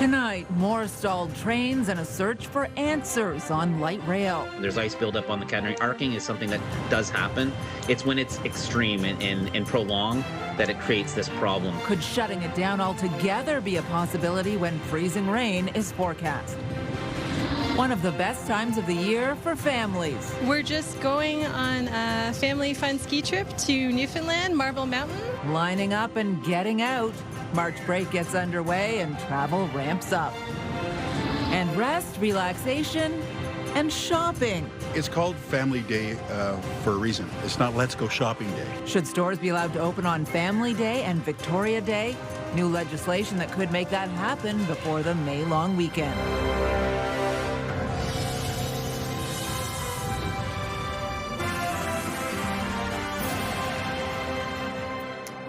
Tonight, more stalled trains and a search for answers on light rail. There's ice buildup on the catenary. Arcing is something that does happen. It's when it's extreme and prolonged that it creates this problem. Could shutting it down altogether be a possibility when freezing rain is forecast? One of the best times of the year for families. We're just going on a family fun ski trip to Newfoundland, Marble Mountain. Lining up and getting out. March break gets underway and travel ramps up. And rest, relaxation, and shopping. It's called Family Day for a reason. It's not Let's Go Shopping Day. Should stores be allowed to open on Family Day and Victoria Day? New legislation that could make that happen before the May long weekend.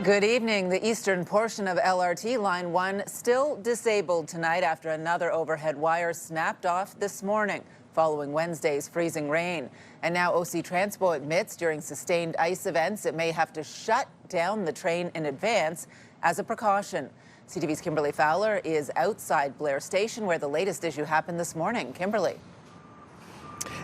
Good evening. The eastern portion of LRT Line 1 still disabled tonight after another overhead wire snapped off this morning following Wednesday's freezing rain. And now OC Transpo admits during sustained ice events it may have to shut down the train in advance as a precaution. CTV's Kimberly Fowler is outside Blair Station where the latest issue happened this morning. Kimberly.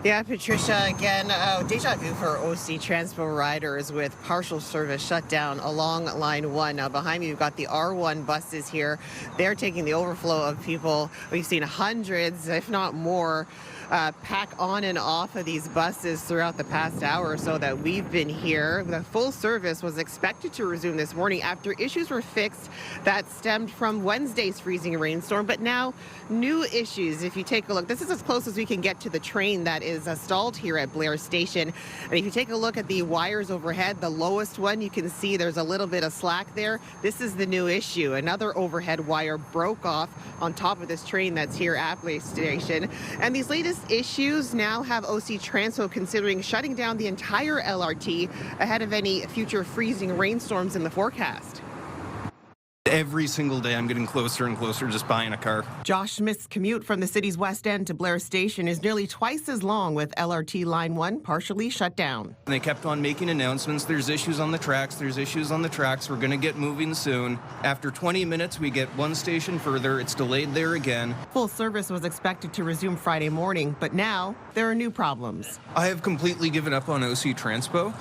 Yeah, Patricia, again, deja vu for OC Transpo riders with partial service shut down along Line 1. Now, behind me, you've got the R1 buses here. They're taking the overflow of people. We've seen hundreds, if not more, pack on and off of these buses throughout the past hour or so that we've been here. The full service was expected to resume this morning after issues were fixed that stemmed from Wednesday's freezing rainstorm, but now new issues. If you take a look, this is as close as we can get to the train that is stalled here at Blair Station. And if you take a look at the wires overhead, the lowest one, you can see there's a little bit of slack there. This is the new issue. Another overhead wire broke off on top of this train that's here at Blair Station. And these latest issues now have OC Transpo considering shutting down the entire LRT ahead of any future freezing rainstorms in the forecast. Every single day I'm getting closer and closer just buying a car. Josh Smith's commute from the city's west end to Blair Station is nearly twice as long with LRT Line 1 partially shut down. And they kept on making announcements. There's issues on the tracks. There's issues on the tracks. We're going to get moving soon. After 20 minutes, we get one station further. It's delayed there again. Full service was expected to resume Friday morning, but now there are new problems. I have completely given up on OC Transpo.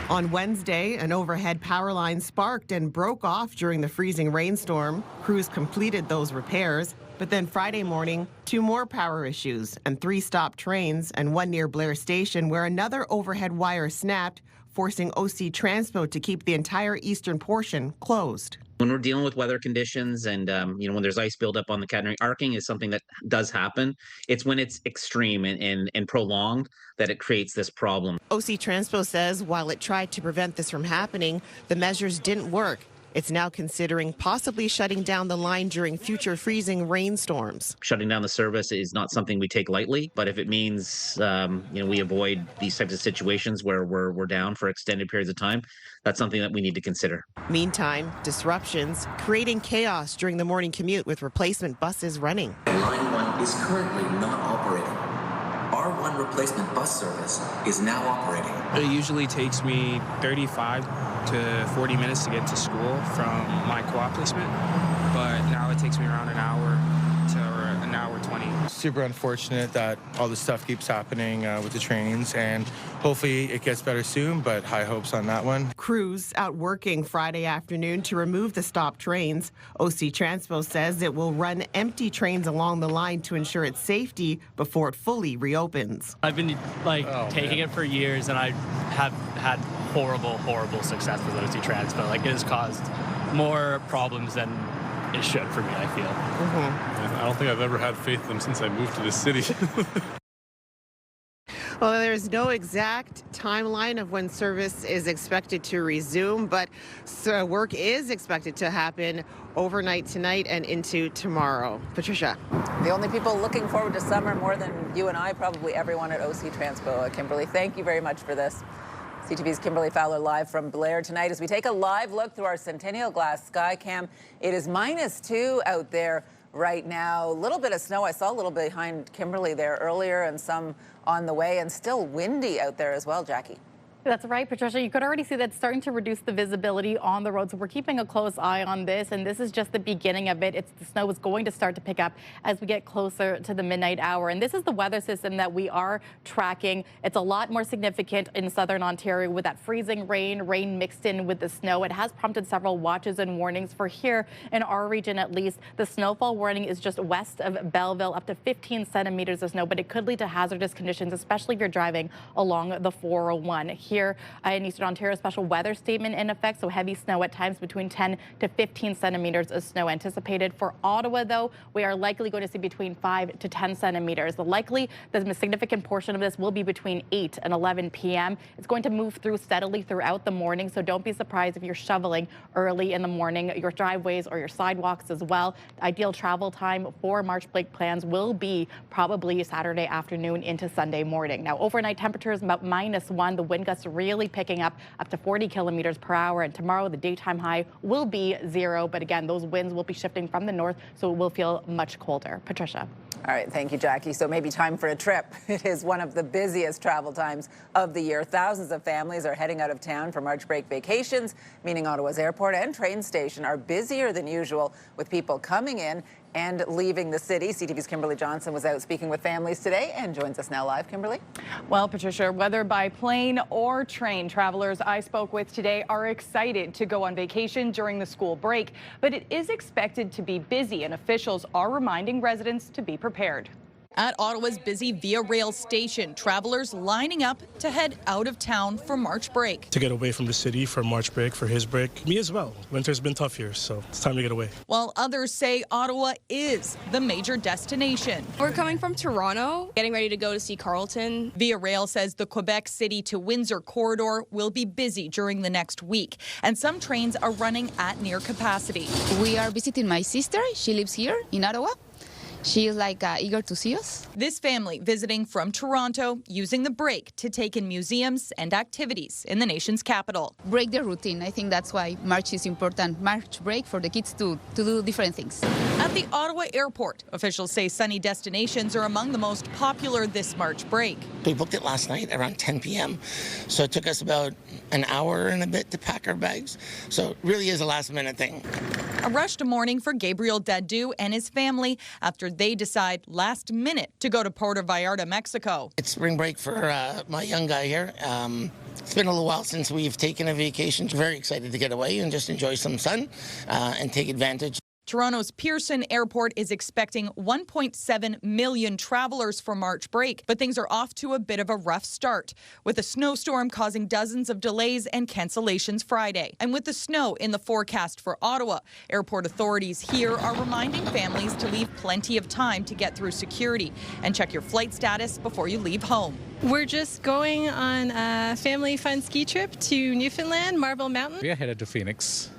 On Wednesday, an overhead power line sparked and broke off during the freezing rainstorm. Crews completed those repairs. But then Friday morning, 2 more power issues and 3 stopped trains and one near Blair Station where another overhead wire snapped, forcing OC Transpo to keep the entire eastern portion closed. When we're dealing with weather conditions and, when there's ice buildup on the catenary, arcing is something that does happen. It's when it's extreme and prolonged that it creates this problem. OC Transpo says while it tried to prevent this from happening, the measures didn't work. It's now considering possibly shutting down the line during future freezing rainstorms. Shutting down the service is not something we take lightly, but if it means, we avoid these types of situations where we're down for extended periods of time, that's something that we need to consider. Meantime, disruptions creating chaos during the morning commute with replacement buses running. Line 1 is currently not operating. R1 replacement bus service is now operating. It usually takes me 35 to 40 minutes to get to school from my co-op placement, but now it takes me around an hour to an hour 20. Super unfortunate that all this stuff keeps happening with the trains, and hopefully it gets better soon, but high hopes on that one. Crews out working Friday afternoon to remove the stopped trains. OC Transpo says it will run empty trains along the line to ensure its safety before it fully reopens. I've been taking it for years, and I have had horrible success with OC Transpo. It has caused more problems than it should for me, I feel. I don't think I've ever had faith in them since I moved to this city. Well, there's no exact timeline of when service is expected to resume, but work is expected to happen overnight tonight and into tomorrow. Patricia. The only people looking forward to summer more than you and I, probably everyone at OC Transpo. Kimberly, thank you very much for this. CTV's Kimberly Fowler live from Blair tonight as we take a live look through our Centennial Glass Skycam. It is -2 out there right now. A little bit of snow. I saw a little behind Kimberly there earlier and some on the way, and still windy out there as well, Jackie. That's right, Patricia. You could already see that it's starting to reduce the visibility on the road. So we're keeping a close eye on this, and this is just the beginning of it. The snow is going to start to pick up as we get closer to the midnight hour. And this is the weather system that we are tracking. It's a lot more significant in southern Ontario with that freezing rain mixed in with the snow. It has prompted several watches and warnings for here in our region at least. The snowfall warning is just west of Belleville, up to 15 centimeters of snow, but it could lead to hazardous conditions, especially if you're driving along the 401. Here in Eastern Ontario, special weather statement in effect, so heavy snow at times between 10 to 15 centimeters of snow anticipated. For Ottawa, though, we are likely going to see between 5 to 10 centimeters. The significant portion of this will be between 8 and 11 p.m. It's going to move through steadily throughout the morning, so don't be surprised if you're shoveling early in the morning, your driveways or your sidewalks as well. Ideal travel time for March break plans will be probably Saturday afternoon into Sunday morning. Now, overnight temperatures about -1. The wind gusts really picking up to 40 kilometers per hour. And tomorrow, the daytime high will be 0. But again, those winds will be shifting from the north, so it will feel much colder. Patricia. All right. Thank you, Jackie. So maybe time for a trip. It is one of the busiest travel times of the year. Thousands of families are heading out of town for March break vacations, meaning Ottawa's airport and train station are busier than usual with people coming in and leaving the city. CTV's Kimberly Johnson was out speaking with families today and joins us now live. Kimberly? Well, Patricia, whether by plane or train, travelers I spoke with today are excited to go on vacation during the school break. But it is expected to be busy, and officials are reminding residents to be prepared. At Ottawa's busy Via Rail station, travelers lining up to head out of town for March break. To get away from the city for March break, for his break. Me as well. Winter's been tough here, so it's time to get away. While others say Ottawa is the major destination. We're coming from Toronto, getting ready to go to see Carleton. Via Rail says the Quebec City to Windsor corridor will be busy during the next week, and some trains are running at near capacity. We are visiting my sister. She lives here in Ottawa. She is eager to see us. This family visiting from Toronto, using the break to take in museums and activities in the nation's capital. Break their routine. I think that's why March is important. March break for the kids to do different things. At the Ottawa airport, officials say sunny destinations are among the most popular this March break. We booked it last night around 10 p.m. So it took us about an hour and a bit to pack our bags. So it really is a last minute thing. A rushed morning for Gabriel Dadu and his family after they decide last minute to go to Puerto Vallarta, Mexico. It's spring break for my young guy here. It's been a little while since we've taken a vacation. Very excited to get away and just enjoy some sun and take advantage. Toronto's Pearson Airport is expecting 1.7 million travelers for March break, but things are off to a bit of a rough start, with a snowstorm causing dozens of delays and cancellations Friday. And with the snow in the forecast for Ottawa, airport authorities here are reminding families to leave plenty of time to get through security and check your flight status before you leave home. We're just going on a family fun ski trip to Newfoundland, Marble Mountain. We are headed to Phoenix.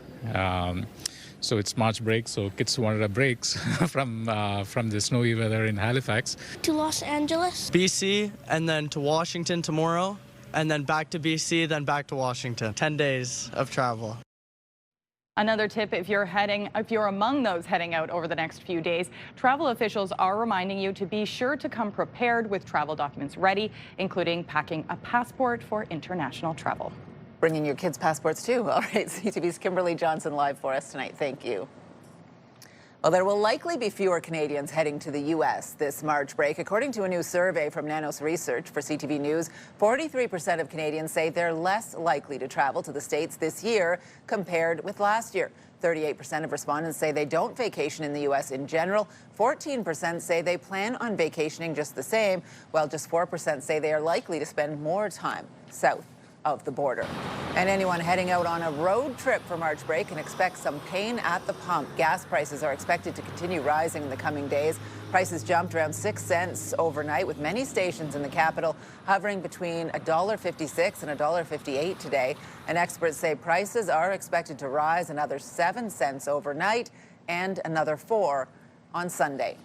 So it's March break, so kids wanted a break from the snowy weather in Halifax. To Los Angeles. BC, and then to Washington tomorrow, and then back to BC, then back to Washington. 10 days of travel. Another tip, if you're among those heading out over the next few days, travel officials are reminding you to be sure to come prepared with travel documents ready, including packing a passport for international travel. Bringing your kids' passports too. All right, CTV's Kimberly Johnson live for us tonight. Thank you. Well, there will likely be fewer Canadians heading to the U.S. this March break. According to a new survey from Nanos Research for CTV News, 43% of Canadians say they're less likely to travel to the States this year compared with last year. 38% of respondents say they don't vacation in the U.S. in general. 14% say they plan on vacationing just the same, while just 4% say they are likely to spend more time south of the border. And anyone heading out on a road trip for March break can expect some pain at the pump. Gas prices are expected to continue rising in the coming days. Prices jumped around 6 cents overnight, with many stations in the capital hovering between $1.56 and $1.58 today. And experts say prices are expected to rise another 7 cents overnight and another 4 on Sunday.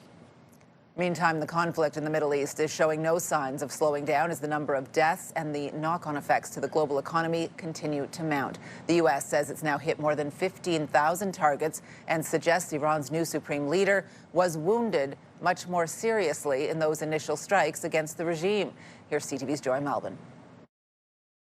Meantime, the conflict in the Middle East is showing no signs of slowing down as the number of deaths and the knock-on effects to the global economy continue to mount. The U.S. says it's now hit more than 15,000 targets and suggests Iran's new supreme leader was wounded much more seriously in those initial strikes against the regime. Here's CTV's Joy Melvin.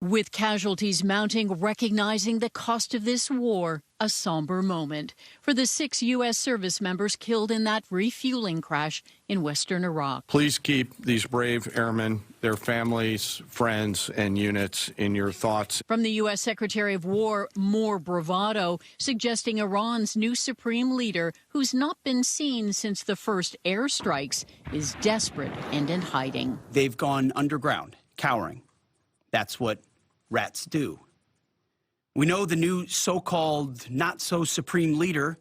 With casualties mounting, recognizing the cost of this war, a somber moment for the 6 U.S. service members killed in that refueling crash in western Iraq. Please keep these brave airmen, their families, friends, and units in your thoughts. From the U.S. Secretary of War, more bravado, suggesting Iran's new supreme leader, who's not been seen since the first airstrikes, is desperate and in hiding. They've gone underground, cowering. That's what rats do. We know the new so-called not-so-supreme leader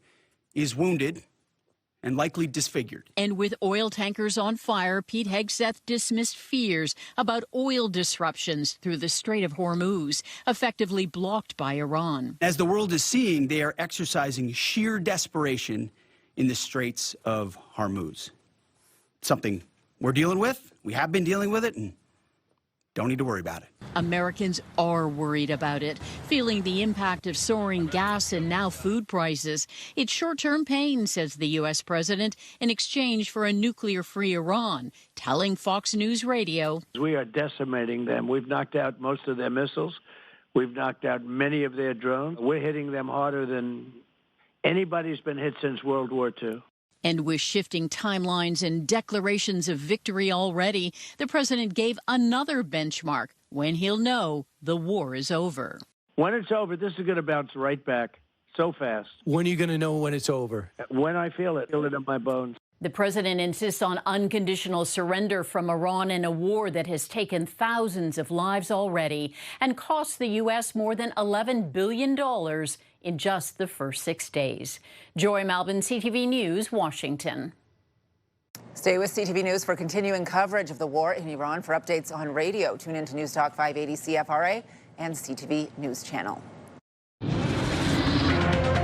is wounded and likely disfigured. And with oil tankers on fire, Pete Hegseth dismissed fears about oil disruptions through the Strait of Hormuz, effectively blocked by Iran. As the world is seeing, they are exercising sheer desperation in the Straits of Hormuz. Something we're dealing with, we have been dealing with it, and don't need to worry about it. Americans are worried about it, feeling the impact of soaring gas and now food prices. It's short-term pain, says the U.S. president, in exchange for a nuclear-free Iran, telling Fox News Radio. We are decimating them. We've knocked out most of their missiles. We've knocked out many of their drones. We're hitting them harder than anybody's been hit since World War II. And with shifting timelines and declarations of victory already, the president gave another benchmark when he'll know the war is over. When it's over, this is going to bounce right back so fast. When are you going to know when it's over? When I feel it in my bones. The president insists on unconditional surrender from Iran in a war that has taken thousands of lives already and cost the U.S. more than $11 billion in just the first 6 days. Joy Malbin, CTV News, Washington. Stay with CTV News for continuing coverage of the war in Iran. For updates on radio, tune in to News Talk 580 CFRA and CTV News Channel.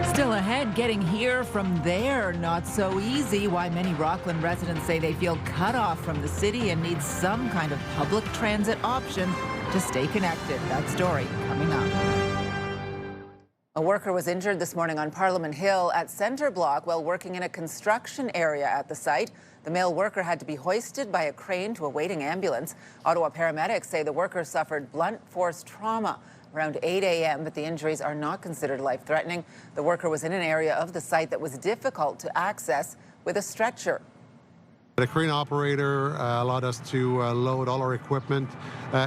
Still ahead, getting here from there, not so easy. Why many Rockland residents say they feel cut off from the city and need some kind of public transit option to stay connected. That story coming up. A worker was injured this morning on Parliament Hill at Centre Block while working in a construction area at the site. The male worker had to be hoisted by a crane to a waiting ambulance. Ottawa paramedics say the worker suffered blunt force trauma around 8 a.m., but the injuries are not considered life-threatening. The worker was in an area of the site that was difficult to access with a stretcher. The crane operator allowed us to load all our equipment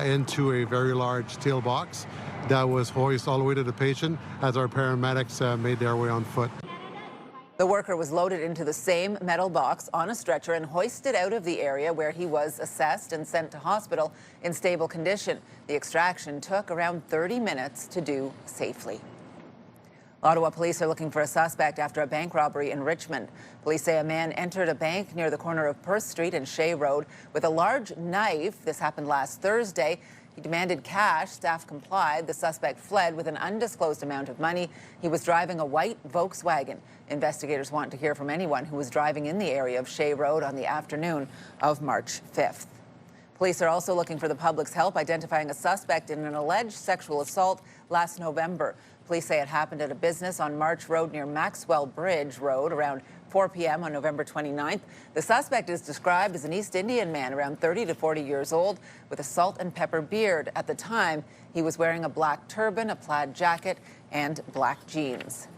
into a very large steel box that was hoisted all the way to the patient as our paramedics made their way on foot. The worker was loaded into the same metal box on a stretcher and hoisted out of the area where he was assessed and sent to hospital in stable condition. The extraction took around 30 minutes to do safely. Ottawa police are looking for a suspect after a bank robbery in Richmond. Police say a man entered a bank near the corner of Perth Street and Shea Road with a large knife. This happened last Thursday. He demanded cash. Staff complied. The suspect fled with an undisclosed amount of money. He was driving a white Volkswagen. Investigators want to hear from anyone who was driving in the area of Shea Road on the afternoon of March 5th. Police are also looking for the public's help identifying a suspect in an alleged sexual assault last November. Police say it happened at a business on March Road near Maxwell Bridge Road around 4 p.m. on November 29th. The suspect is described as an East Indian man around 30 to 40 years old with a salt and pepper beard. At the time, he was wearing a black turban, a plaid jacket, and black jeans.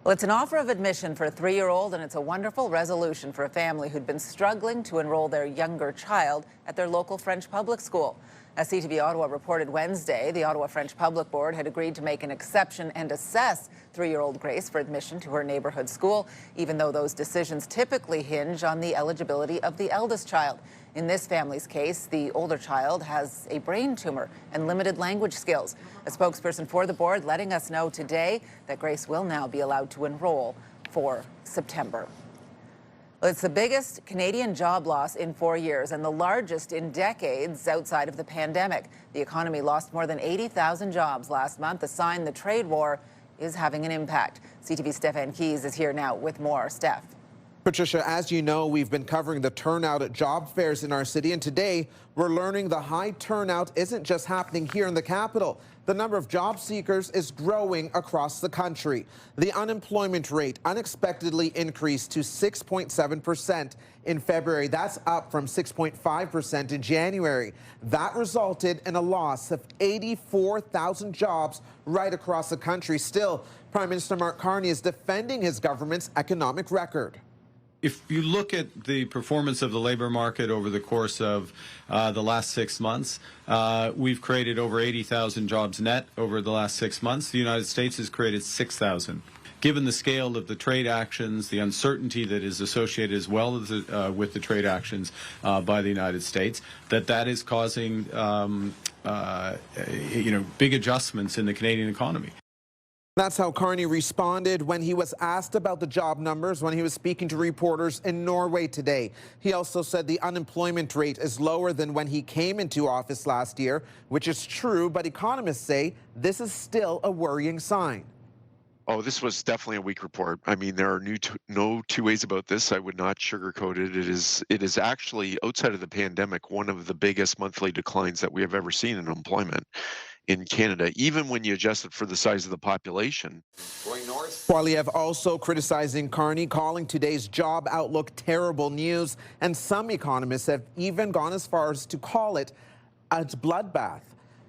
Well, it's an offer of admission for a 3-year-old, and it's a wonderful resolution for a family who'd been struggling to enroll their younger child at their local French public school. As CTV Ottawa reported Wednesday, the Ottawa French Public Board had agreed to make an exception and assess 3-year-old Grace for admission to her neighborhood school, even though those decisions typically hinge on the eligibility of the eldest child. In this family's case, the older child has a brain tumor and limited language skills. A spokesperson for the board letting us know today that Grace will now be allowed to enroll for September. Well, it's the biggest Canadian job loss in 4 years and the largest in decades outside of the pandemic. The economy lost more than 80,000 jobs last month, a sign the trade war is having an impact. CTV's Stephan Keys is here now with more. Steph. Patricia, as you know, we've been covering the turnout at job fairs in our city, and today we're learning the high turnout isn't just happening here in the capital. The number of job seekers is growing across the country. The unemployment rate unexpectedly increased to 6.7% in February. That's up from 6.5% in January. That resulted in a loss of 84,000 jobs right across the country. Still, Prime Minister Mark Carney is defending his government's economic record. If you look at the performance of the labor market over the course of the last 6 months, we've created over 80,000 jobs net over the last 6 months. The United States has created 6,000. Given the scale of the trade actions, the uncertainty that is associated as well as with the trade actions by the United States, that is causing big adjustments in the Canadian economy. That's how Carney responded when he was asked about the job numbers when he was speaking to reporters in Norway today. He also said the unemployment rate is lower than when he came into office last year, which is true, but economists say this is still a worrying sign. Oh, this was definitely a weak report. I mean, there are no two ways about this. I would not sugarcoat it. It is actually, outside of the pandemic, one of the biggest monthly declines that we have ever seen in employment in Canada, even when you adjust it for the size of the population. Going north. Poilievre also criticizing Carney, calling today's job outlook terrible news, and some economists have even gone as far as to call it a bloodbath.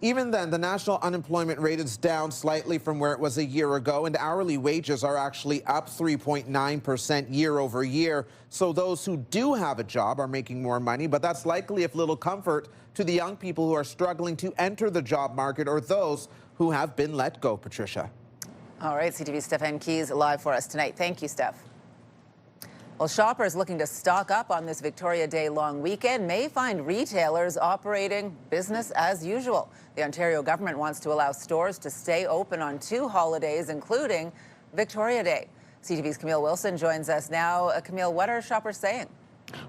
Even then, the national unemployment rate is down slightly from where it was a year ago, and hourly wages are actually up 3.9% year over year. So those who do have a job are making more money, but that's likely of little comfort to the young people who are struggling to enter the job market or those who have been let go. Patricia. All right, CTV's Stephen Keys live for us tonight. Thank you, Steph. Well, shoppers looking to stock up on this Victoria Day long weekend may find retailers operating business as usual. The Ontario government wants to allow stores to stay open on 2 holidays, including Victoria Day. CTV's Camille Wilson joins us now. Camille, what are shoppers saying?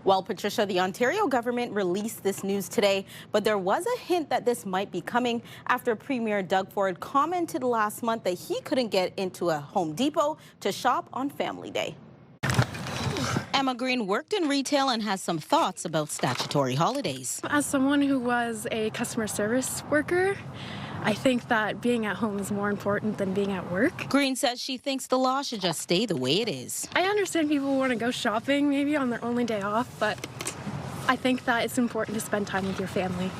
Well, Patricia, the Ontario government released this news today, but there was a hint that this might be coming after Premier Doug Ford commented last month that he couldn't get into a Home Depot to shop on Family Day. Emma Green worked in retail and has some thoughts about statutory holidays. As someone who was a customer service worker, I think that being at home is more important than being at work. Green says she thinks the law should just stay the way it is. I understand people want to go shopping maybe on their only day off, but I think that it's important to spend time with your family.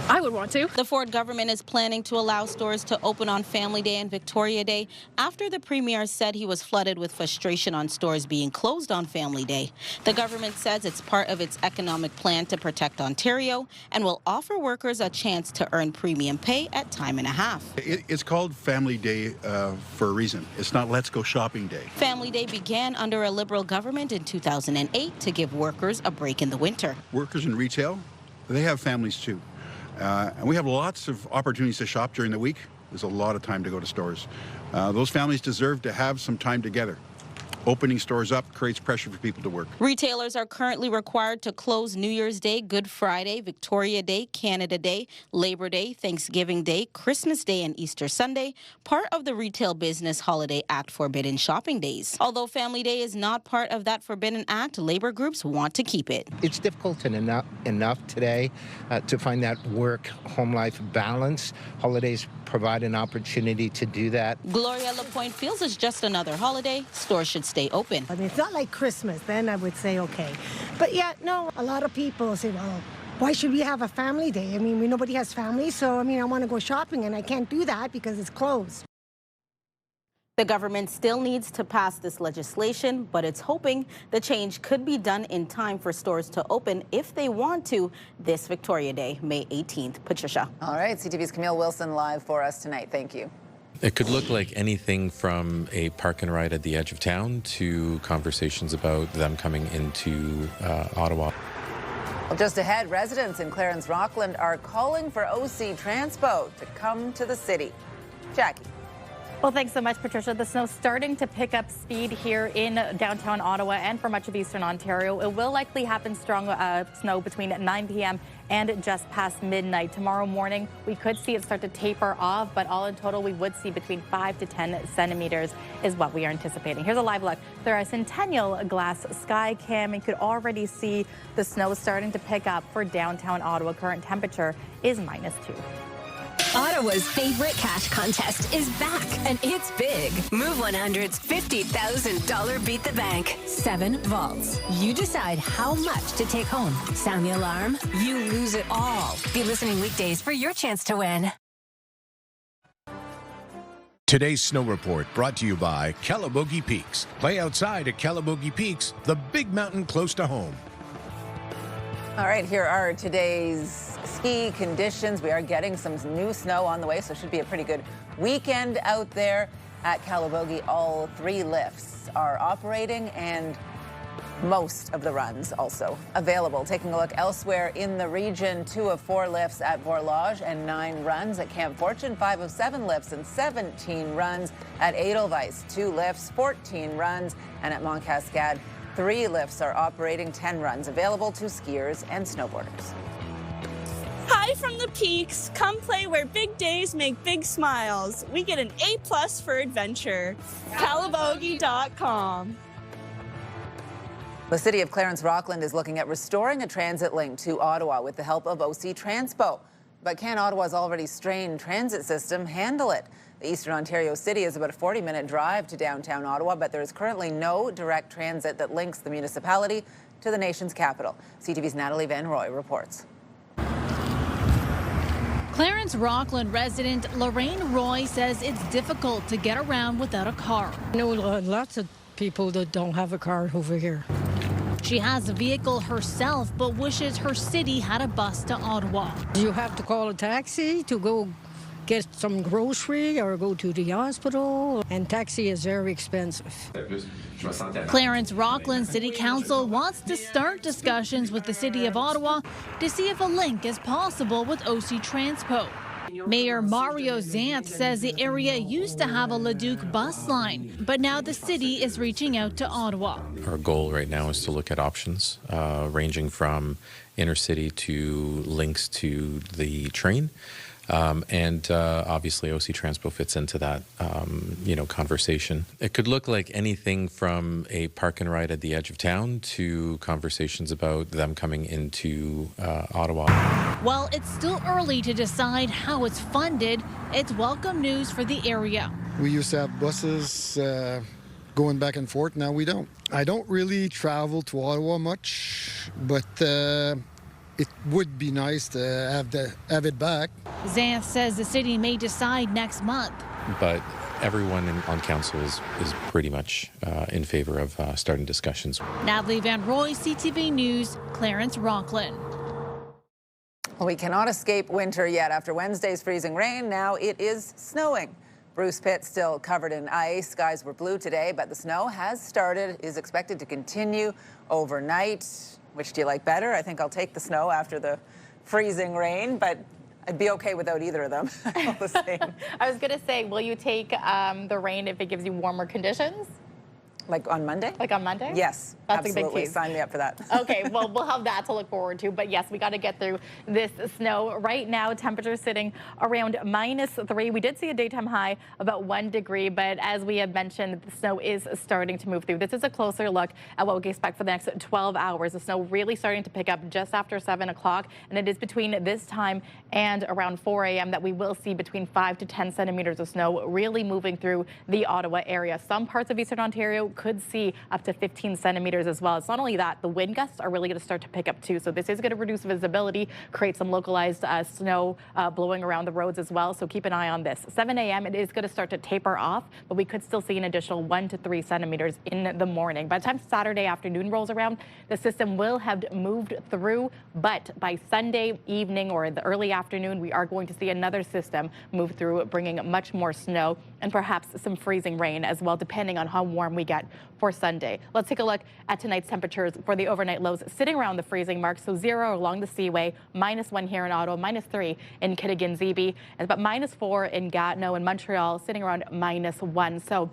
I would want to. The Ford government is planning to allow stores to open on Family Day and Victoria Day after the Premier said he was flooded with frustration on stores being closed on Family Day. The government says it's part of its economic plan to protect Ontario and will offer workers a chance to earn premium pay at time and a half. It's called Family Day for a reason. It's not Let's Go Shopping Day. Family Day began under a Liberal government in 2008 to give workers a break in the winter. Workers in retail, they have families too. And we have lots of opportunities to shop during the week. There's a lot of time to go to stores. Those families deserve to have some time together. Opening stores up creates pressure for people to work. Retailers are currently required to close New Year's Day, Good Friday, Victoria Day, Canada Day, Labor Day, Thanksgiving Day, Christmas Day, and Easter Sunday, part of the Retail Business Holiday Act forbidden shopping days. Although Family Day is not part of that forbidden act, labor groups want to keep it. It's difficult enough today to find that work-home life balance. Holidays provide an opportunity to do that. Gloria Lapointe feels it's just another holiday. Stores should stay open. I mean, it's not like Christmas, then I would say okay. But yeah, no, a lot of people say, well, why should we have a family day? I mean, nobody has families, so I mean, I want to go shopping and I can't do that because it's closed. The government still needs to pass this legislation, but it's hoping the change could be done in time for stores to open if they want to this Victoria Day, May 18th. Patricia. All right, CTV's Camille Wilson live for us tonight. Thank you. It could look like anything from a park and ride at the edge of town to conversations about them coming into Ottawa. Well, just ahead, residents in Clarence Rockland are calling for OC Transpo to come to the city. Jackie. Well, thanks so much, Patricia. The snow's starting to pick up speed here in downtown Ottawa and for much of eastern Ontario. It will likely happen strong snow between 9 p.m. and just past midnight. Tomorrow morning, we could see it start to taper off, but all in total, we would see between 5 to 10 centimeters is what we are anticipating. Here's a live look through our Centennial Glass Sky Cam. You could already see the snow starting to pick up for downtown Ottawa. Current temperature is -2. Ottawa's favorite cash contest is back, and it's big. Move 100's $50,000 Beat the Bank. 7 vaults. You decide how much to take home. Sound the alarm, you lose it all. Be listening weekdays for your chance to win. Today's snow report brought to you by Calabogie Peaks. Play outside at Calabogie Peaks, the big mountain close to home. All right, here are today's ski conditions. We are getting some new snow on the way, so it should be a pretty good weekend out there at Calabogie. All 3 lifts are operating and most of the runs also available. Taking a look elsewhere in the region, 2 of 4 lifts at Borlage and 9 runs at Camp Fortune, 5 of 7 lifts and 17 runs at Edelweiss, 2 lifts, 14 runs, and at Mont Cascade, 3 lifts are operating, 10 runs available to skiers and snowboarders. Hi from the peaks. Come play where big days make big smiles. We get an A+ for adventure. Calabogie.com. The city of Clarence Rockland is looking at restoring a transit link to Ottawa with the help of OC Transpo. But can Ottawa's already strained transit system handle it? The Eastern Ontario city is about a 40-minute drive to downtown Ottawa, but there is currently no direct transit that links the municipality to the nation's capital. CTV's Natalie Van Roy reports. Clarence Rockland resident Lorraine Roy says it's difficult to get around without a car. I know lots of people that don't have a car over here. She has a vehicle herself, but wishes her city had a bus to Ottawa. You have to call a taxi to go get some grocery or go to the hospital, and taxi is very expensive. Clarence Rockland City Council wants to start discussions with the City of Ottawa to see if a link is possible with OC Transpo. Mayor Mario Zanth says the area used to have a Leduc bus line, but now the city is reaching out to Ottawa. Our goal right now is to look at options ranging from intercity to links to the train. Obviously OC Transpo fits into that, conversation. It could look like anything from a park and ride at the edge of town to conversations about them coming into Ottawa. While it's still early to decide how it's funded, it's welcome news for the area. We used to have buses going back and forth. Now we don't. I don't really travel to Ottawa much, but it would be nice to have it back. Zanth says the city may decide next month. But everyone on council is pretty much in favor of starting discussions. Natalie Van Roy, CTV News, Clarence Rockland. Well, we cannot escape winter yet. After Wednesday's freezing rain, now it is snowing. Bruce Pitt still covered in ice. Skies were blue today, but the snow has started, is expected to continue overnight. Which do you like better? I think I'll take the snow after the freezing rain, but I'd be okay without either of them. All the same. I was going to say, will you take the rain if it gives you warmer conditions? Like on Monday? Like on Monday? Yes, that's absolutely. A big tease. Sign me up for that. Okay, well, we'll have that to look forward to. But yes, we got to get through this snow. Right now, temperature sitting around -3. We did see a daytime high about 1 degree, but as we have mentioned, the snow is starting to move through. This is a closer look at what we expect for the next 12 hours. The snow really starting to pick up just after 7 o'clock, and it is between this time and around 4 a.m. that we will see between 5 to 10 centimeters of snow really moving through the Ottawa area. Some parts of Eastern Ontario could see up to 15 centimeters as well. It's not only that, the wind gusts are really going to start to pick up too. So this is going to reduce visibility, create some localized snow blowing around the roads as well. So keep an eye on this. 7 a.m. it is going to start to taper off, but we could still see an additional 1 to 3 centimeters in the morning. By the time Saturday afternoon rolls around, the system will have moved through, but by Sunday evening or the early afternoon, we are going to see another system move through, bringing much more snow and perhaps some freezing rain as well, depending on how warm we get set for Sunday. Let's take a look at tonight's temperatures for the overnight lows, sitting around the freezing mark. So 0 along the Seaway, -1 here in Ottawa, -3 in Kittigan-Zibi, and about -4 in Gatineau and Montreal, sitting around -1. So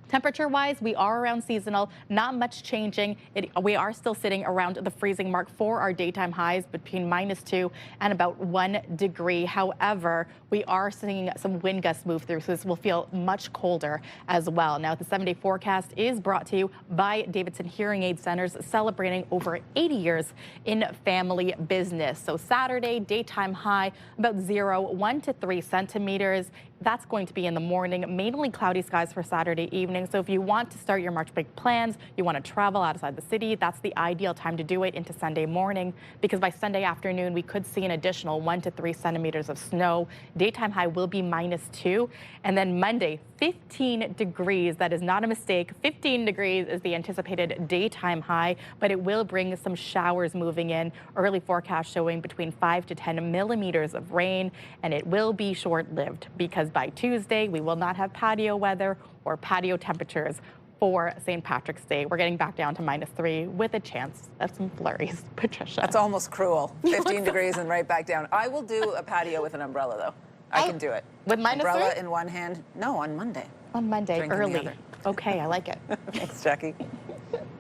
temperature-wise, we are around seasonal, not much changing. We are still sitting around the freezing mark for our daytime highs between -2 and about 1 degree. However, we are seeing some wind gusts move through, so this will feel much colder as well. Now, the 7-day forecast is brought to you by Davidson Hearing Aid Centers, celebrating over 80 years in family business. So Saturday, daytime high about 1 to 3 centimeters. That's going to be in the morning, mainly cloudy skies for Saturday evening. So if you want to start your March break plans, you want to travel outside the city, that's the ideal time to do it into Sunday morning, because by Sunday afternoon, we could see an additional 1 to 3 centimeters of snow. Daytime high will be -2. And then Monday, 15 degrees. That is not a mistake. 15 degrees is the anticipated daytime high, but it will bring some showers moving in. Early forecast showing between 5 to 10 millimeters of rain, and it will be short-lived because by Tuesday, we will not have patio weather or patio temperatures for St. Patrick's Day. We're getting back down to -3 with a chance of some flurries. Patricia. That's almost cruel. 15 degrees and right back down. I will do a patio with an umbrella, though. I can do it. With -3? Umbrella in one hand. No, on Monday. On Monday, Drink in the early. other. Okay, I like it. Thanks, Jackie.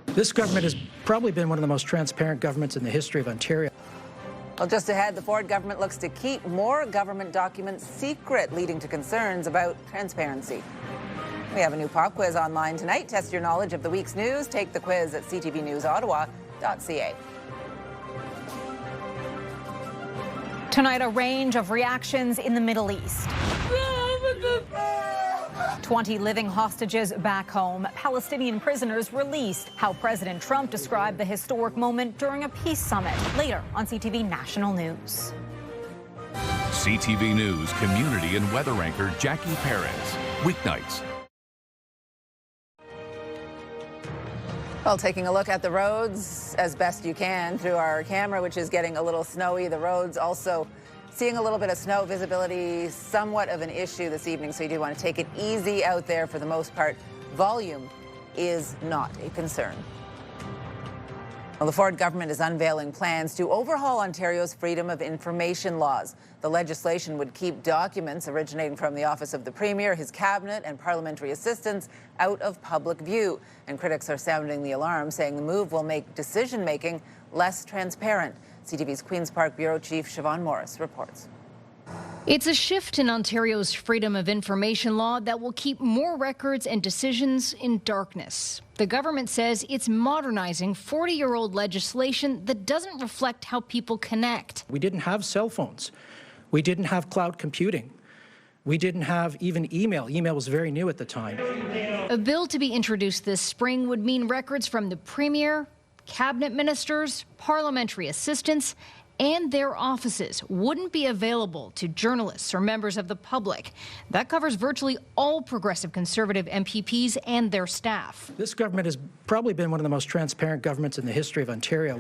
This government has probably been one of the most transparent governments in the history of Ontario. Well, just ahead, the Ford government looks to keep more government documents secret, leading to concerns about transparency. We have a new pop quiz online tonight. Test your knowledge of the week's news. Take the quiz at ctvnewsottawa.ca. Tonight, a range of reactions in the Middle East. 20 living hostages back home, Palestinian prisoners released. How President Trump described the historic moment during a peace summit. Later on CTV National News. CTV News community and weather anchor Jackie Perez. Weeknights. Well, taking a look at the roads as best you can through our camera, which is getting a little snowy. The roads also seeing a little bit of snow. Visibility somewhat of an issue this evening, so you do want to take it easy out there for the most part. Volume is not a concern. Well, the Ford government is unveiling plans to overhaul Ontario's freedom of information laws. The legislation would keep documents originating from the office of the Premier, his cabinet, and parliamentary assistants out of public view. And critics are sounding the alarm, saying the move will make decision-making less transparent. CTV's Queen's Park Bureau Chief Siobhan Morris reports. It's a shift in Ontario's freedom of information law that will keep more records and decisions in darkness. The government says it's modernizing 40-year-old legislation that doesn't reflect how people connect. We didn't have cell phones. We didn't have cloud computing. We didn't have even email. Email was very new at the time. A bill to be introduced this spring would mean records from the Premier, cabinet ministers, parliamentary assistants, and their offices wouldn't be available to journalists or members of the public. That covers virtually all progressive Conservative MPPs and their staff. This government has probably been one of the most transparent governments in the history of Ontario.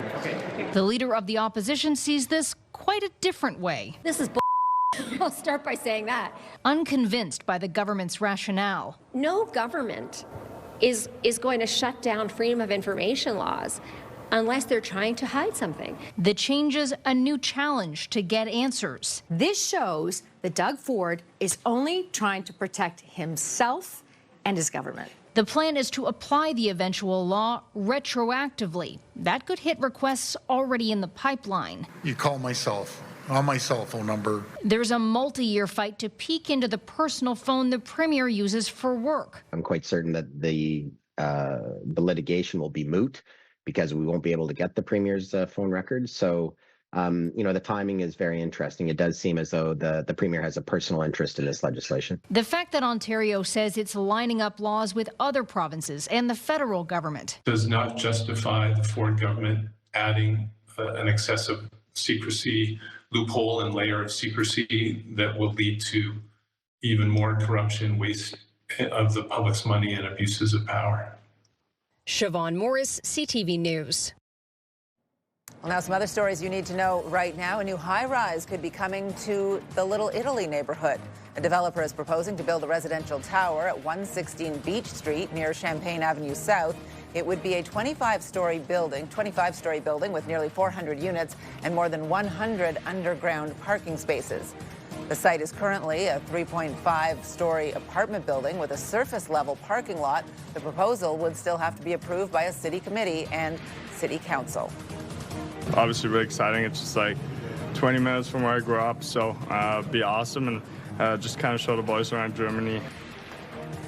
The leader of the opposition sees this quite a different way. This is I'll start by saying that. Unconvinced by the government's rationale. No government is going to shut down freedom of information laws unless they're trying to hide something. The changes a new challenge to get answers. This shows that Doug Ford is only trying to protect himself and his government. The plan is to apply the eventual law retroactively. That could hit requests already in the pipeline. You call myself on my cell phone number. There's a multi-year fight to peek into the personal phone the Premier uses for work. I'm quite certain that the litigation will be moot, because we won't be able to get the Premier's phone records. So, the timing is very interesting. It does seem as though the Premier has a personal interest in this legislation. The fact that Ontario says it's lining up laws with other provinces and the federal government does not justify the Ford government adding an excessive secrecy loophole and layer of secrecy that will lead to even more corruption, waste of the public's money, and abuses of power. Siobhan Morris, CTV News. Well, now some other stories you need to know right now. A new high-rise could be coming to the Little Italy neighborhood. A developer is proposing to build a residential tower at 116 Beach Street near Champaign Avenue South. It would be a 25-story building with nearly 400 units and more than 100 underground parking spaces. The site is currently a 3.5-story apartment building with a surface-level parking lot. The proposal would still have to be approved by a city committee and city council. Obviously really exciting. It's just like 20 minutes from where I grew up, so it'd be awesome and just kind of show the boys around Germany.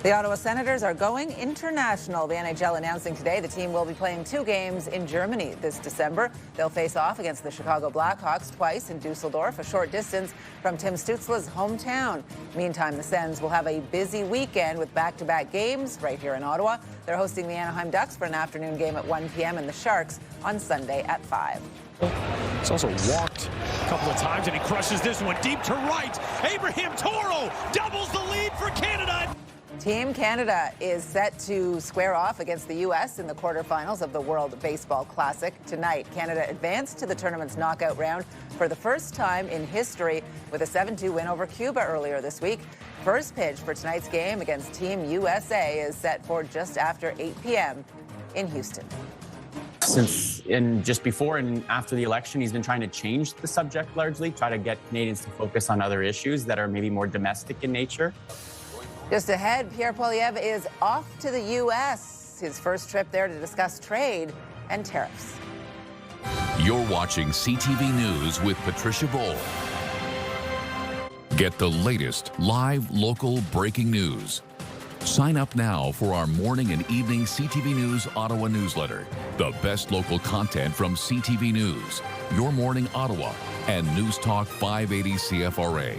The Ottawa Senators are going international. The NHL announcing today the team will be playing 2 games in Germany this December. They'll face off against the Chicago Blackhawks twice in Dusseldorf, a short distance from Tim Stützle's hometown. Meantime, the Sens will have a busy weekend with back-to-back games right here in Ottawa. They're hosting the Anaheim Ducks for an afternoon game at 1 p.m. and the Sharks on Sunday at 5. He's also walked a couple of times, and he crushes this one deep to right. Abraham Toro doubles the lead for Canada. Team Canada is set to square off against the U.S. in the quarterfinals of the World Baseball Classic tonight. Canada advanced to the tournament's knockout round for the first time in history with a 7-2 win over Cuba earlier this week. First pitch for tonight's game against Team USA is set for just after 8 p.m. in Houston. Since just before and after the election, he's been trying to change the subject largely, try to get Canadians to focus on other issues that are maybe more domestic in nature. Just ahead, Pierre Poilievre is off to the U.S., his first trip there to discuss trade and tariffs. You're watching CTV News with Patricia Boal. Get the latest live local breaking news. Sign up now for our morning and evening CTV News Ottawa newsletter. The best local content from CTV News, Your Morning Ottawa, and News Talk 580 CFRA.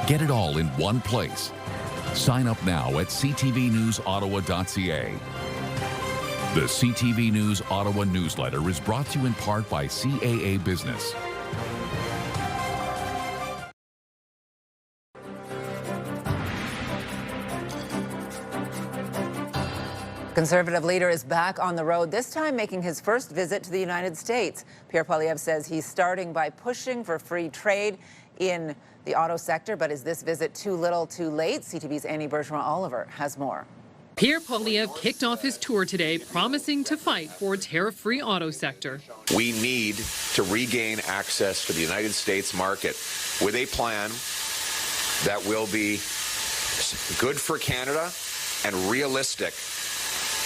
Get it all in one place. Sign up now at ctvnewsottawa.ca. The CTV News Ottawa newsletter is brought to you in part by CAA Business. Conservative leader is back on the road, this time making his first visit to the United States. Pierre Poilievre says he's starting by pushing for free trade in the auto sector, but is this visit too little too late? CTV's Annie Bergeron-Oliver has more. Pierre Poilievre kicked off his tour today, promising to fight for a tariff-free auto sector. We need to regain access to the United States market with a plan that will be good for Canada and realistic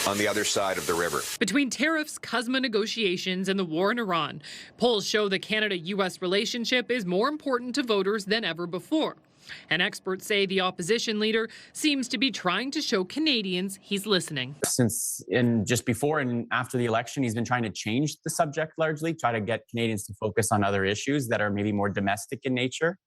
on the other side of the river. Between tariffs, CUSMA negotiations, and the war in Iran, polls show the Canada-U.S. relationship is more important to voters than ever before. And experts say the opposition leader seems to be trying to show Canadians he's listening. Since just before and after the election, he's been trying to change the subject largely, try to get Canadians to focus on other issues that are maybe more domestic in nature.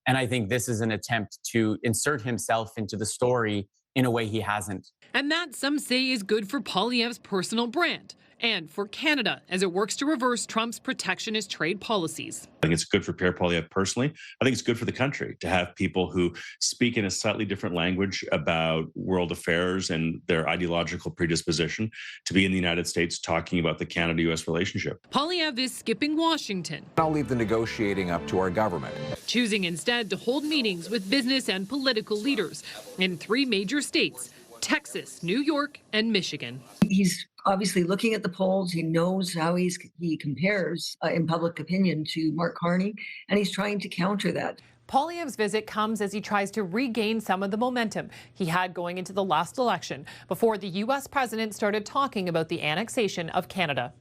And I think this is an attempt to insert himself into the story in a way he hasn't. And that, some say, is good for Poilievre's personal brand and for Canada as it works to reverse Trump's protectionist trade policies. I think it's good for Pierre Poilievre personally. I think it's good for the country to have people who speak in a slightly different language about world affairs and their ideological predisposition to be in the United States talking about the Canada-U.S. relationship. Poilievre is skipping Washington. I'll leave the negotiating up to our government. Choosing instead to hold meetings with business and political leaders in 3 major states: Texas, New York, and Michigan. He's obviously looking at the polls. He knows how he compares in public opinion to Mark Carney, and he's trying to counter that. Poilievre's visit comes as he tries to regain some of the momentum he had going into the last election before the U.S. president started talking about the annexation of Canada.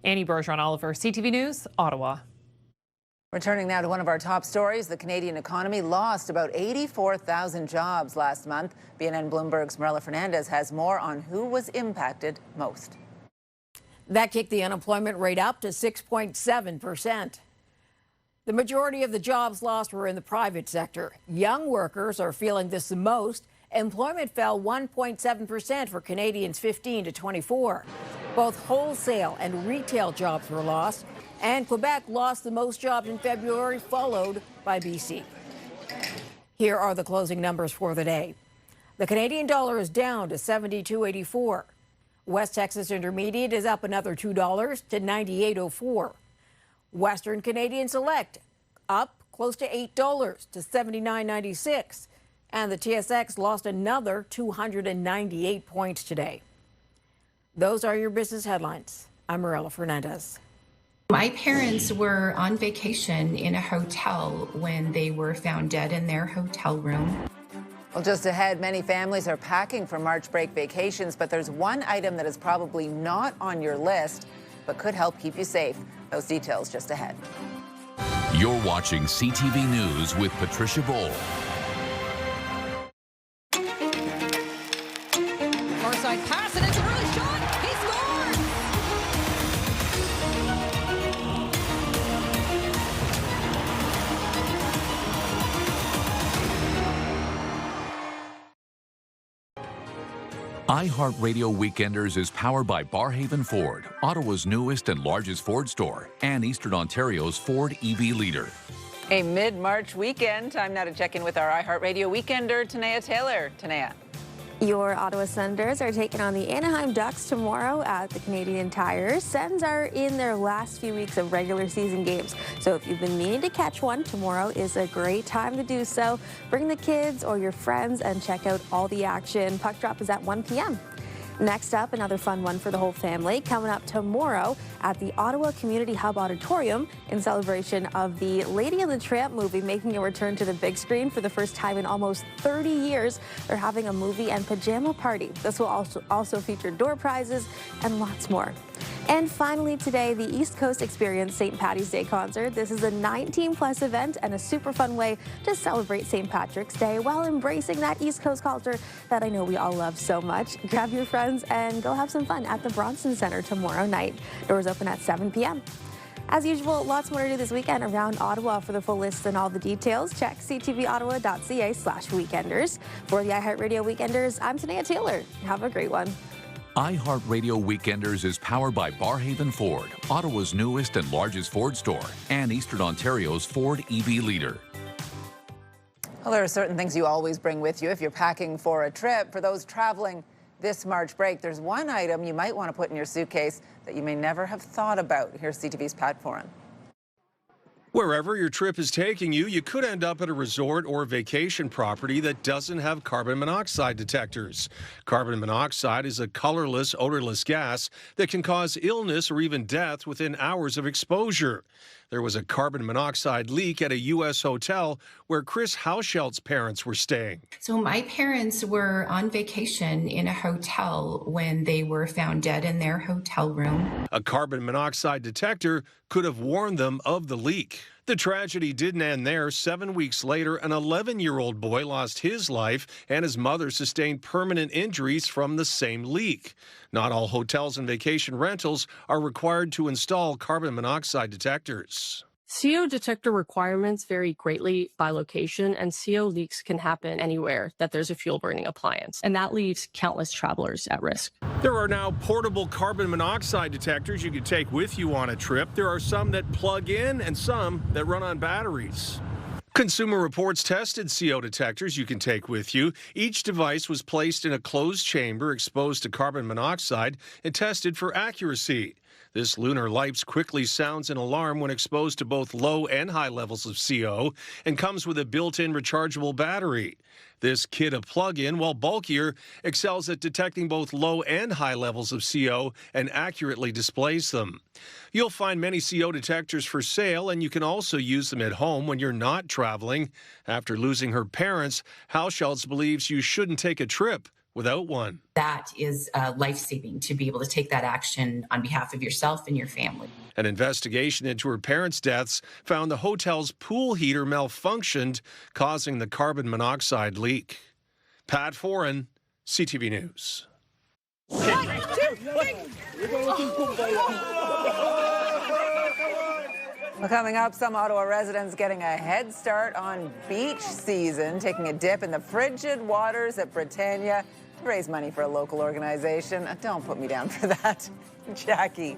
Annie Bergeron-Oliver, CTV News, Ottawa. Returning now to one of our top stories, the Canadian economy lost about 84,000 jobs last month. BNN Bloomberg's Marilla Fernandez has more on who was impacted most. That kicked the unemployment rate up to 6.7%. The majority of the jobs lost were in the private sector. Young workers are feeling this the most. Employment fell 1.7% for Canadians 15 to 24. Both wholesale and retail jobs were lost. And Quebec lost the most jobs in February, followed by BC. Here are the closing numbers for the day. The Canadian dollar is down to 72.84. West Texas Intermediate is up another $2 to 98.04. Western Canadian Select up close to $8 to 79.96. And the TSX lost another 298 points today. Those are your business headlines. I'm Marilla Fernandez. My parents were on vacation in a hotel when they were found dead in their hotel room. Well, just ahead, many families are packing for March break vacations, but there's one item that is probably not on your list, but could help keep you safe. Those details just ahead. You're watching CTV News with Patricia Boal. Far side pass, and it's a early shot. He scores! iHeartRadio Weekenders is powered by Barhaven Ford, Ottawa's newest and largest Ford store, and Eastern Ontario's Ford EV leader. A mid-March weekend. Time now to check in with our iHeartRadio Weekender, Tanea Taylor. Tanea. Your Ottawa Senators are taking on the Anaheim Ducks tomorrow at the Canadian Tire. Sens are in their last few weeks of regular season games, so if you've been meaning to catch one, tomorrow is a great time to do so. Bring the kids or your friends and check out all the action. Puck drop is at 1 p.m. Next up, another fun one for the whole family coming up tomorrow at the Ottawa Community Hub Auditorium in celebration of the Lady and the Tramp movie making a return to the big screen for the first time in almost 30 years. They're having a movie and pajama party. This will also feature door prizes and lots more. And finally today, the East Coast Experience St. Paddy's Day concert. This is a 19+ event and a super fun way to celebrate St. Patrick's Day while embracing that East Coast culture that I know we all love so much. Grab your friends and go have some fun at the Bronson Centre tomorrow night. Doors open at 7 p.m. As usual, lots more to do this weekend around Ottawa. For the full list and all the details, check ctvottawa.ca/weekenders. For the iHeartRadio Weekenders, I'm Tanea Taylor. Have a great one. iHeartRadio Weekenders is powered by Barhaven Ford, Ottawa's newest and largest Ford store, and Eastern Ontario's Ford EV leader. Well, there are certain things you always bring with you if you're packing for a trip. For those traveling this March break, there's one item you might want to put in your suitcase that you may never have thought about. Here's CTV's Pat Foran. Wherever your trip is taking you, you could end up at a resort or vacation property that doesn't have carbon monoxide detectors. Carbon monoxide is a colorless, odorless gas that can cause illness or even death within hours of exposure. There was a carbon monoxide leak at a U.S. hotel where Chris Hauschelt's parents were staying. So my parents were on vacation in a hotel when they were found dead in their hotel room. A carbon monoxide detector could have warned them of the leak. The tragedy didn't end there. 7 weeks later, an 11-year-old boy lost his life and his mother sustained permanent injuries from the same leak. Not all hotels and vacation rentals are required to install carbon monoxide detectors. CO detector requirements vary greatly by location, and CO leaks can happen anywhere that there's a fuel burning appliance, and that leaves countless travelers at risk. There are now portable carbon monoxide detectors you can take with you on a trip. There are some that plug in and some that run on batteries. Consumer Reports tested CO detectors you can take with you. Each device was placed in a closed chamber exposed to carbon monoxide and tested for accuracy. This lunar lights quickly sounds an alarm when exposed to both low and high levels of CO and comes with a built-in rechargeable battery. This kit of plug-in, while bulkier, excels at detecting both low and high levels of CO and accurately displays them. You'll find many CO detectors for sale, and you can also use them at home when you're not traveling. After losing her parents, Hauscheltz believes you shouldn't take a trip without one. That is life-saving to be able to take that action on behalf of yourself and your family. An investigation into her parents' deaths found the hotel's pool heater malfunctioned, causing the carbon monoxide leak. Pat Foran, CTV News. Well, coming up, some Ottawa residents getting a head start on beach season, taking a dip in the frigid waters at Britannia raise money for a local organization. Don't put me down for that. Jackie.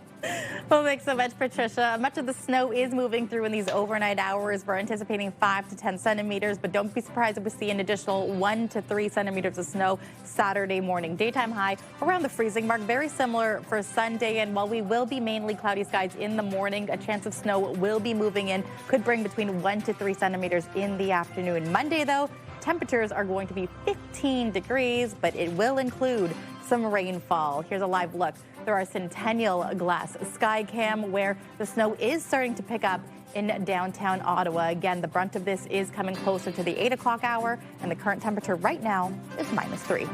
Well, thanks so much, Patricia. Much of the snow is moving through in these overnight hours. We're anticipating 5 to 10 centimeters, but don't be surprised if we see an additional 1 to 3 centimeters of snow Saturday morning. Daytime high around the freezing mark, very similar for Sunday. And while we will be mainly cloudy skies in the morning, a chance of snow will be moving in, could bring between 1 to 3 centimeters in the afternoon. Monday, though, temperatures are going to be 15 degrees, but it will include some rainfall. Here's a live look through our Centennial Glass Sky Cam, where the snow is starting to pick up in downtown Ottawa. Again, the brunt of this is coming closer to the 8 o'clock hour, and the current temperature right now is -3.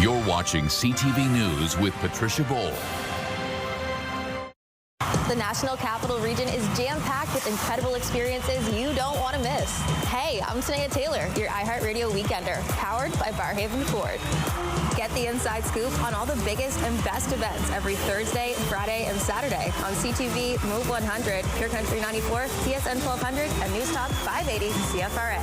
You're watching CTV News with Patricia Boal. The National Capital Region is jam-packed with incredible experiences you don't want to miss. Hey, I'm Tanea Taylor, your iHeartRadio Weekender, powered by Barrhaven Ford. Get the inside scoop on all the biggest and best events every Thursday, Friday, and Saturday on CTV, Move 100, Pure Country 94, TSN 1200, and News Talk 580 CFRA.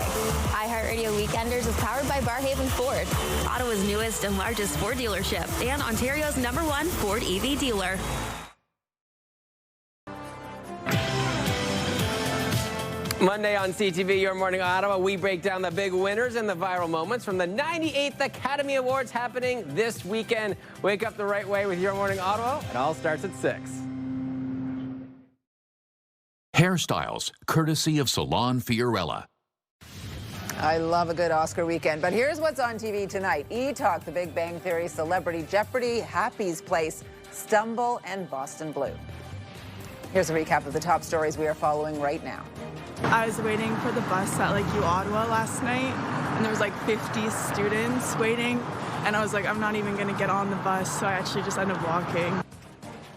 iHeartRadio Weekenders is powered by Barrhaven Ford, Ottawa's newest and largest Ford dealership, and Ontario's #1 Ford EV dealer. Monday on CTV, Your Morning Ottawa, we break down the big winners and the viral moments from the 98th Academy Awards happening this weekend. Wake up the right way with Your Morning Ottawa. It all starts at 6. Hairstyles, courtesy of Salon Fiorella. I love a good Oscar weekend, but here's what's on TV tonight. E-Talk, The Big Bang Theory, Celebrity Jeopardy, Happy's Place, Stumble, and Boston Blue. Here's a recap of the top stories we are following right now. I was waiting for the bus at U Ottawa last night, and there was 50 students waiting, and I was like, I'm not even going to get on the bus, so I actually just ended up walking.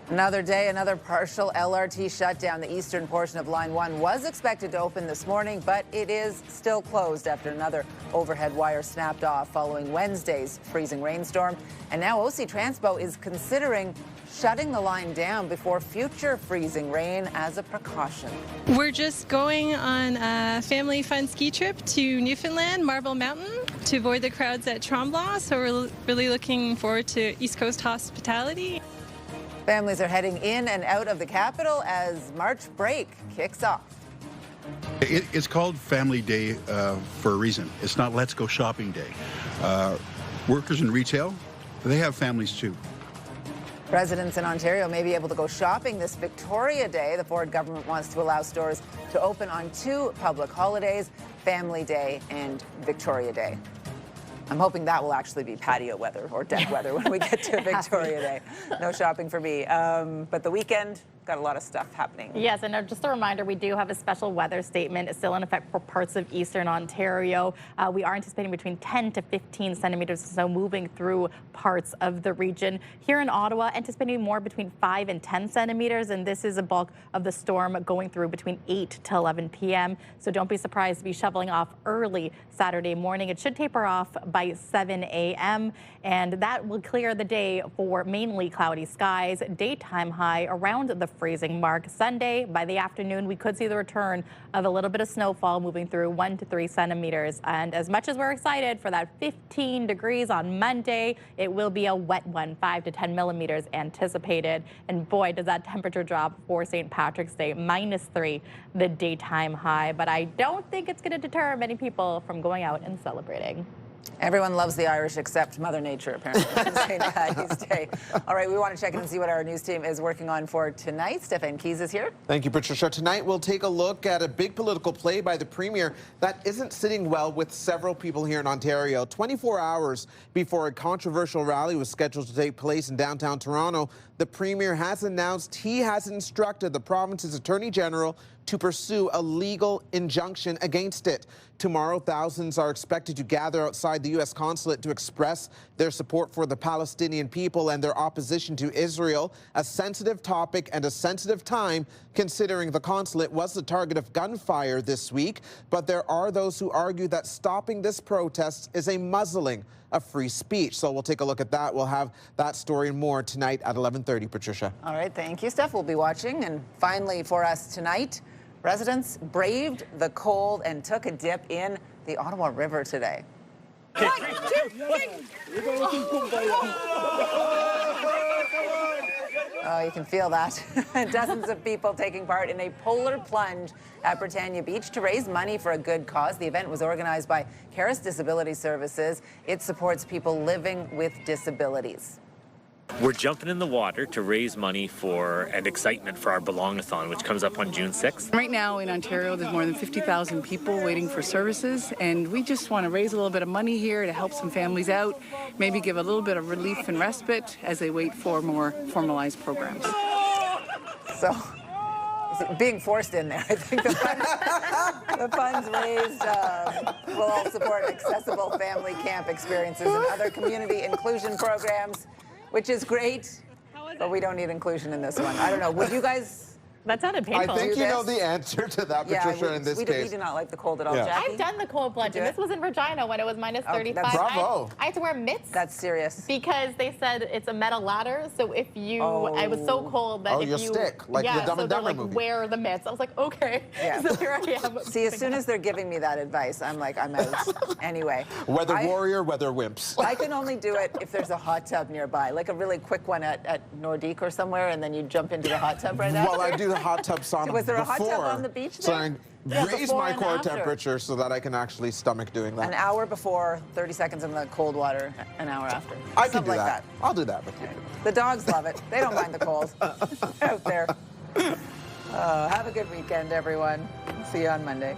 Another day, another partial LRT shutdown. The eastern portion of Line 1 was expected to open this morning, but it is still closed after another overhead wire snapped off following Wednesday's freezing rainstorm. And now OC Transpo is considering shutting the line down before future freezing rain as a precaution. We're just going on a family fun ski trip to Newfoundland, Marble Mountain, to avoid the crowds at Tremblant. So we're really looking forward to East Coast hospitality. Families are heading in and out of the capital as March break kicks off. It's called Family Day for a reason. It's not Let's Go Shopping Day. Workers in retail, they have families too. Residents in Ontario may be able to go shopping this Victoria Day. The Ford government wants to allow stores to open on 2 public holidays, Family Day and Victoria Day. I'm hoping that will actually be patio weather or deck weather when we get to Victoria Day. No shopping for me. But the weekend, got a lot of stuff happening. Yes, and just a reminder, we do have a special weather statement still in effect for parts of eastern Ontario. We are anticipating between 10 to 15 centimeters of snow moving through parts of the region. Here in Ottawa, anticipating more between 5 and 10 centimeters, and this is a bulk of the storm going through between 8 to 11 p.m. So don't be surprised to be shoveling off early Saturday morning. It should taper off by 7 a.m., and that will clear the day for mainly cloudy skies. Daytime high around the freezing mark. Sunday, by the afternoon, we could see the return of a little bit of snowfall moving through 1 to 3 centimeters. And as much as we're excited for that 15 degrees on Monday, it will be a wet one, 5 to 10 millimeters anticipated. And boy, does that temperature drop for St. Patrick's Day, -3, the daytime high. But I don't think it's going to deter many people from going out and celebrating. Everyone loves the Irish except Mother Nature, apparently, on St. Patty's Day. All right, we want to check in and see what our news team is working on for tonight. Stefan Keys is here. Thank you, Patricia. Tonight, we'll take a look at a big political play by the Premier that isn't sitting well with several people here in Ontario. 24 hours before a controversial rally was scheduled to take place in downtown Toronto, the Premier has announced he has instructed the province's Attorney General to pursue a legal injunction against it. Tomorrow, thousands are expected to gather outside the U.S. consulate to express their support for the Palestinian people and their opposition to Israel, a sensitive topic and a sensitive time, considering the consulate was the target of gunfire this week. But there are those who argue that stopping this protest is a muzzling of free speech. So we'll take a look at that. We'll have that story and more tonight at 11:30, Patricia. All right, thank you, Steph. We'll be watching. And finally for us tonight, Residents braved the cold and took a dip in the Ottawa River today. Oh, you can feel that. Dozens of people taking part in a polar plunge at Britannia Beach to raise money for a good cause. The event was organized by Caris Disability Services. It supports people living with disabilities. We're jumping in the water to raise money for and excitement for our Belongathon, which comes up on June 6th. Right now in Ontario, there's more than 50,000 people waiting for services, and we just want to raise a little bit of money here to help some families out, maybe give a little bit of relief and respite as they wait for more formalized programs. So, being forced in there, I think the funds raised will all support accessible family camp experiences and other community inclusion programs, which is great, but we don't need inclusion in this one. I don't know. Would you guys? That sounded painful. I think you know the answer to that, Patricia, in this case. We do not like the cold at all, Jackie. I've done the cold plunge, and this was in Regina when it was minus 35. Bravo. I had to wear mitts. That's serious. Because they said it's a metal ladder, so if you, I was so cold that if you stick, like the Dumb and Dumber movie. Wear the mitts. I was like, okay. Yeah. So here I am. See, as soon as they're giving me that advice, I'm like, I'm out. Anyway. Weather warrior, weather wimps. I can only do it if there's a hot tub nearby, like a really quick one at Nordique or somewhere, and then you jump into the hot tub right after. Well, I do the hot tub sauna. Was there a hot tub on the beach there? So I raise my core temperature so that I can actually stomach doing that. An hour before, 30 seconds in the cold water, an hour after. I can Something do like that. I'll do that with you. The dogs love it. They don't mind the cold out there. Have a good weekend, everyone. See you on Monday.